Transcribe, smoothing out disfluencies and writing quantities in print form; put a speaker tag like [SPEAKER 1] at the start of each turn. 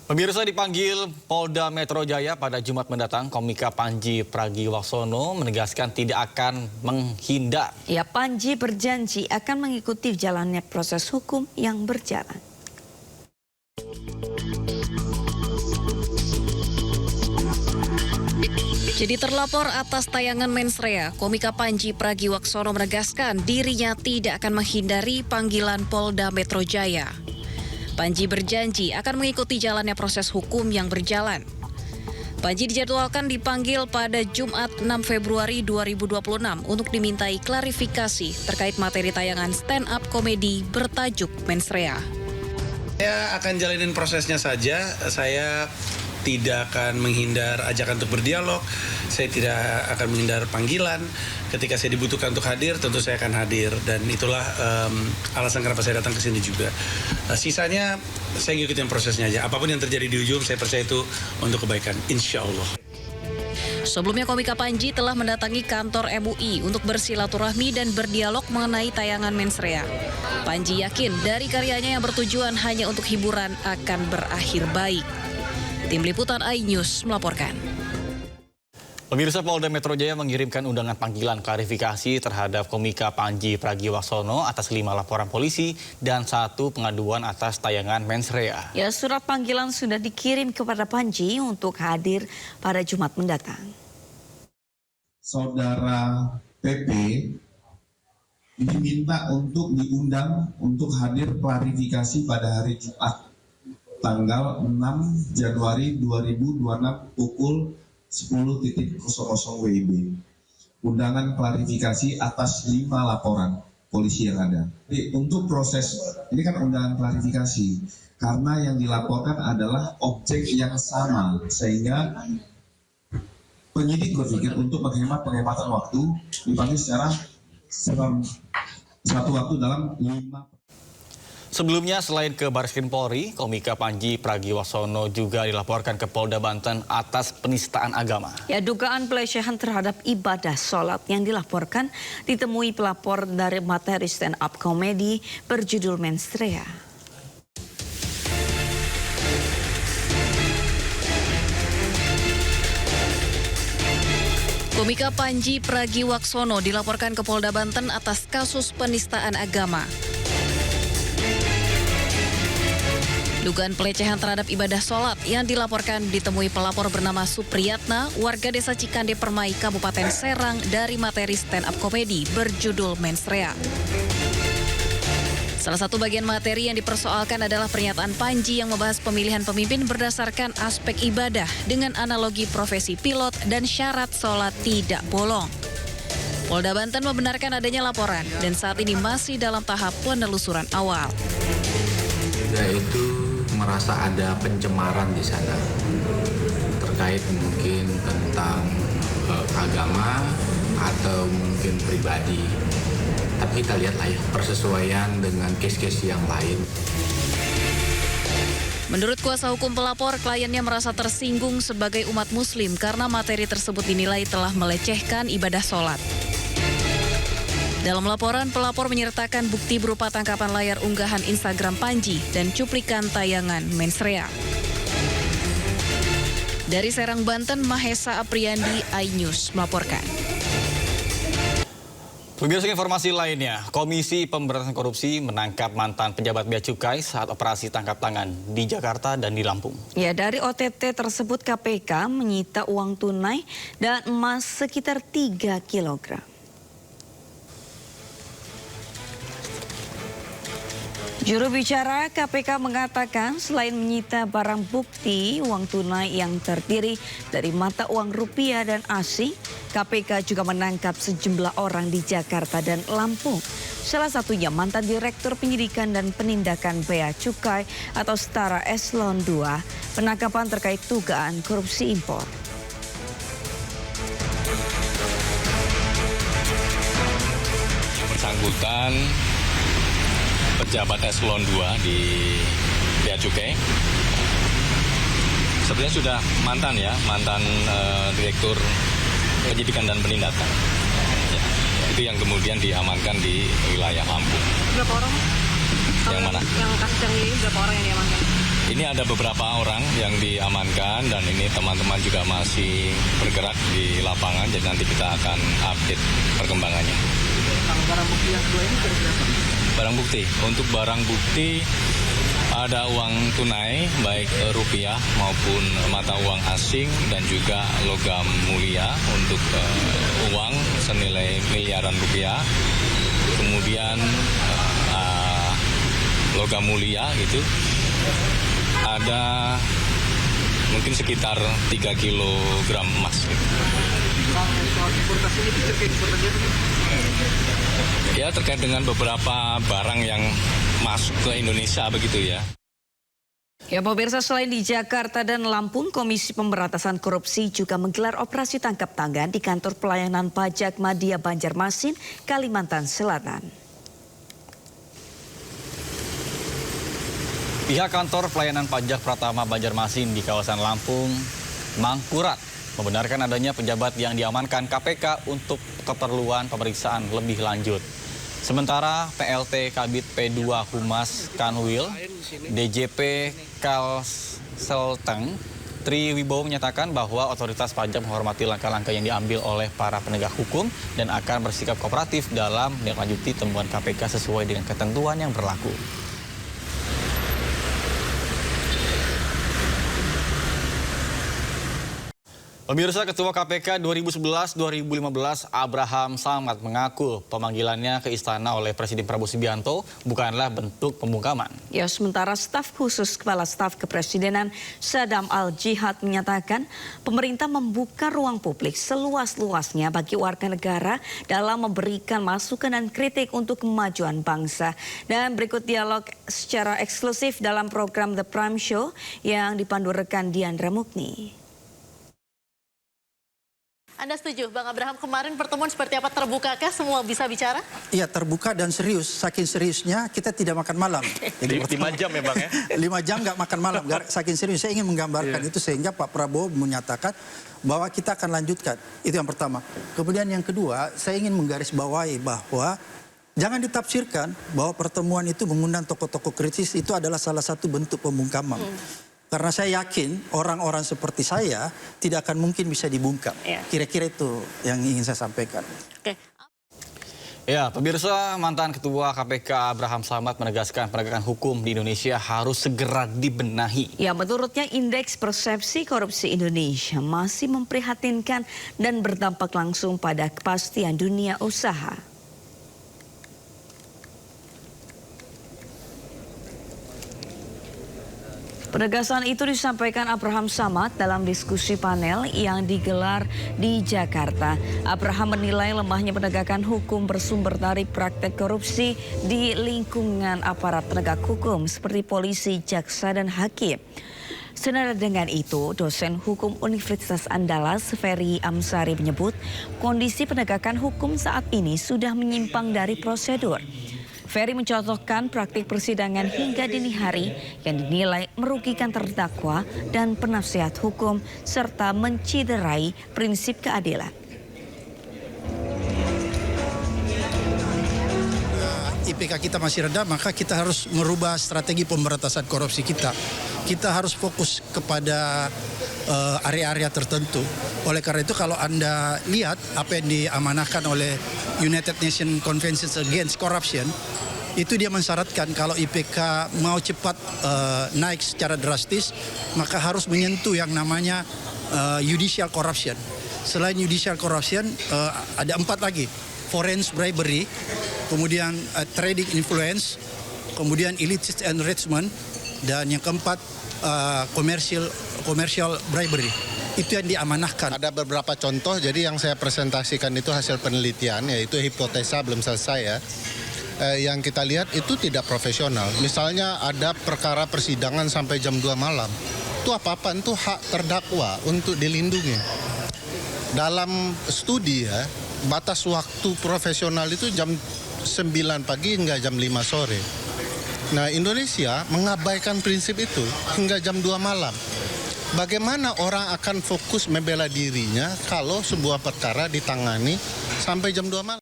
[SPEAKER 1] Pemirsa, dipanggil Polda Metro Jaya pada Jumat mendatang, komika Panji Pragiwaksono menegaskan tidak akan menghindar.
[SPEAKER 2] Ya, Panji berjanji akan mengikuti jalannya proses hukum yang berjalan.
[SPEAKER 3] Jadi terlapor atas tayangan mensrea, komika Panji Pragiwaksono menegaskan dirinya tidak akan menghindari panggilan Polda Metro Jaya. Panji berjanji akan mengikuti jalannya proses hukum yang berjalan. Panji dijadwalkan dipanggil pada Jumat 6 Februari 2026 untuk dimintai klarifikasi terkait materi tayangan stand-up komedi bertajuk Mensrea.
[SPEAKER 4] Saya akan jalanin prosesnya saja, saya tidak akan menghindar ajakan untuk berdialog, saya tidak akan menghindar panggilan. Ketika saya dibutuhkan untuk hadir, tentu saya akan hadir. Dan itulah alasan kenapa saya datang ke sini juga. Sisanya, saya ngikutin prosesnya aja. Apapun yang terjadi di ujung, saya percaya itu untuk kebaikan, insya Allah.
[SPEAKER 3] Sebelumnya komika Panji telah mendatangi kantor MUI untuk bersilaturahmi dan berdialog mengenai tayangan mensrea. Panji yakin dari karyanya yang bertujuan hanya untuk hiburan akan berakhir baik. Tim Liputan iNews melaporkan.
[SPEAKER 1] Pemirsa, Polda Metro Jaya mengirimkan undangan panggilan klarifikasi terhadap komika Panji Pragiwaksono atas 5 laporan polisi dan 1 pengaduan atas tayangan mensrea.
[SPEAKER 2] Ya, surat panggilan sudah dikirim kepada Panji untuk hadir pada Jumat mendatang.
[SPEAKER 5] Saudara PP diminta untuk diundang untuk hadir klarifikasi pada hari Jumat tanggal 6 Januari 2026 pukul 10.00 WIB. Undangan klarifikasi atas 5 laporan polisi yang ada. Jadi, untuk proses, ini kan undangan klarifikasi, karena yang dilaporkan adalah objek yang sama, sehingga penyidik berpikir untuk penghematan waktu dipanggil secara satu waktu dalam 5.
[SPEAKER 1] Sebelumnya, selain ke Barreskrim Polri, komika Panji Pragiwaksono juga dilaporkan ke Polda Banten atas penistaan agama.
[SPEAKER 2] Ya, dugaan pelecehan terhadap ibadah sholat yang dilaporkan ditemui pelapor dari materi stand-up komedi berjudul Mensrea.
[SPEAKER 3] Komika Panji Pragiwaksono dilaporkan ke Polda Banten atas kasus penistaan agama. Dugaan pelecehan terhadap ibadah sholat yang dilaporkan ditemui pelapor bernama Supriyatna, warga desa Cikande Permai, Kabupaten Serang, dari materi stand-up komedi berjudul Mensrea. Salah satu bagian materi yang dipersoalkan adalah pernyataan Panji yang membahas pemilihan pemimpin berdasarkan aspek ibadah dengan analogi profesi pilot dan syarat sholat tidak bolong. Polda Banten membenarkan adanya laporan dan saat ini masih dalam tahap penelusuran awal.
[SPEAKER 6] Yaitu merasa ada pencemaran di sana terkait mungkin tentang agama atau mungkin pribadi. Tapi kita lihatlah ya persesuaian dengan case-case yang lain.
[SPEAKER 3] Menurut kuasa hukum pelapor, kliennya merasa tersinggung sebagai umat muslim karena materi tersebut dinilai telah melecehkan ibadah sholat. Dalam laporan, pelapor menyertakan bukti berupa tangkapan layar unggahan Instagram Panji dan cuplikan tayangan mensrea. Dari Serang, Banten, Mahesa Apriandi, iNews melaporkan.
[SPEAKER 1] Pemirsa, informasi lainnya, Komisi Pemberantasan Korupsi menangkap mantan pejabat Bea Cukai saat operasi tangkap tangan di Jakarta dan di Lampung.
[SPEAKER 2] Ya, dari OTT tersebut KPK menyita uang tunai dan emas sekitar 3 kilogram. Juru bicara KPK mengatakan selain menyita barang bukti uang tunai yang terdiri dari mata uang rupiah dan asing, KPK juga menangkap sejumlah orang di Jakarta dan Lampung. Salah satunya mantan Direktur Penyidikan dan Penindakan Bea Cukai atau setara Eselon II, penangkapan terkait dugaan korupsi impor.
[SPEAKER 7] Yang bersangkutan pejabat Eselon 2 di Bea Cukai. Sebenarnya sudah mantan Direktur Penyidikan dan Penindakan. Ya, itu yang kemudian diamankan di wilayah Lampung.
[SPEAKER 8] Berapa orang?
[SPEAKER 7] Yang mana?
[SPEAKER 8] Yang kasus yang ini berapa orang yang diamankan?
[SPEAKER 7] Ini ada beberapa orang yang diamankan dan ini teman-teman juga masih bergerak di lapangan, jadi nanti kita akan update perkembangannya.
[SPEAKER 8] Barang bukti yang kedua ini kira-kira apa?
[SPEAKER 7] Barang bukti, untuk barang bukti ada uang tunai baik rupiah maupun mata uang asing dan juga logam mulia untuk uang senilai miliaran rupiah. Kemudian logam mulia gitu ada mungkin sekitar 3 kilogram emas gitu.
[SPEAKER 8] Soal importasi ini terkait importasi apa?
[SPEAKER 7] Ya terkait dengan beberapa barang yang masuk ke Indonesia begitu ya.
[SPEAKER 2] Ya pemirsa, selain di Jakarta dan Lampung, Komisi Pemberantasan Korupsi juga menggelar operasi tangkap tangan di kantor pelayanan pajak Madya Banjarmasin, Kalimantan Selatan.
[SPEAKER 1] Pihak kantor pelayanan pajak Pratama Banjarmasin di kawasan Lampung, Mangkurat, membenarkan adanya pejabat yang diamankan KPK untuk keperluan pemeriksaan lebih lanjut. Sementara PLT Kabid P2 Humas Kanwil, DJP Kalselteng, Tri Wibowo menyatakan bahwa otoritas pajak menghormati langkah-langkah yang diambil oleh para penegak hukum dan akan bersikap kooperatif dalam menindaklanjuti temuan KPK sesuai dengan ketentuan yang berlaku. Pemirsa, Ketua KPK 2011-2015 Abraham Samad mengaku pemanggilannya ke istana oleh Presiden Prabowo Subianto bukanlah bentuk pembungkaman.
[SPEAKER 2] Ya, sementara staf khusus Kepala Staf Kepresidenan Sadam Al-Jihad menyatakan pemerintah membuka ruang publik seluas-luasnya bagi warga negara dalam memberikan masukan dan kritik untuk kemajuan bangsa. Dan berikut dialog secara eksklusif dalam program The Prime Show yang dipandu rekan Diandra Mukni.
[SPEAKER 9] Anda setuju, Bang Abraham, kemarin pertemuan seperti apa? Terbukakah semua bisa bicara?
[SPEAKER 10] Iya, terbuka dan serius. Saking seriusnya kita tidak makan malam.
[SPEAKER 1] 5 jam ya Bang ya?
[SPEAKER 10] 5 jam nggak makan malam. Saking serius, saya ingin menggambarkan itu sehingga Pak Prabowo menyatakan bahwa kita akan lanjutkan. Itu yang pertama. Kemudian yang kedua, saya ingin menggarisbawahi bahwa jangan ditafsirkan bahwa pertemuan itu mengundang tokoh-tokoh kritis itu adalah salah satu bentuk pembungkaman. Karena saya yakin orang-orang seperti saya tidak akan mungkin bisa dibungkam. Kira-kira itu yang ingin saya sampaikan.
[SPEAKER 1] Ya, pemirsa, mantan Ketua KPK Abraham Samad menegaskan penegakan hukum di Indonesia harus segera dibenahi.
[SPEAKER 2] Ya, menurutnya indeks persepsi korupsi Indonesia masih memprihatinkan dan berdampak langsung pada kepastian dunia usaha. Penegasan itu disampaikan Abraham Samad dalam diskusi panel yang digelar di Jakarta. Abraham menilai lemahnya penegakan hukum bersumber dari praktek korupsi di lingkungan aparat penegak hukum seperti polisi, jaksa, dan hakim. Senada dengan itu, dosen hukum Universitas Andalas, Ferry Amsari menyebut kondisi penegakan hukum saat ini sudah menyimpang dari prosedur. Ferry mencontohkan praktik persidangan hingga dini hari yang dinilai merugikan terdakwa dan penasihat hukum serta menciderai prinsip keadilan.
[SPEAKER 10] IPK kita masih rendah, maka kita harus merubah strategi pemberantasan korupsi kita. Kita harus fokus kepada area-area tertentu. Oleh karena itu kalau Anda lihat apa yang diamanahkan oleh United Nations Convention Against Corruption, itu dia mensyaratkan kalau IPK mau cepat naik secara drastis, maka harus menyentuh yang namanya judicial corruption. Selain judicial corruption, ada 4 lagi. Foreign bribery, kemudian trading influence, kemudian illicit enrichment, dan yang keempat commercial bribery. Itu yang diamanahkan.
[SPEAKER 11] Ada beberapa contoh, jadi yang saya presentasikan itu hasil penelitian, yaitu hipotesa belum selesai ya. Yang kita lihat itu tidak profesional. Misalnya ada perkara persidangan sampai jam 2 malam. Itu apa-apaan, itu hak terdakwa untuk dilindungi. Dalam studi ya, batas waktu profesional itu jam 9 pagi hingga jam 5 sore. Nah, Indonesia mengabaikan prinsip itu hingga jam 2 malam. Bagaimana orang akan fokus membela dirinya kalau sebuah perkara ditangani sampai jam 2 malam?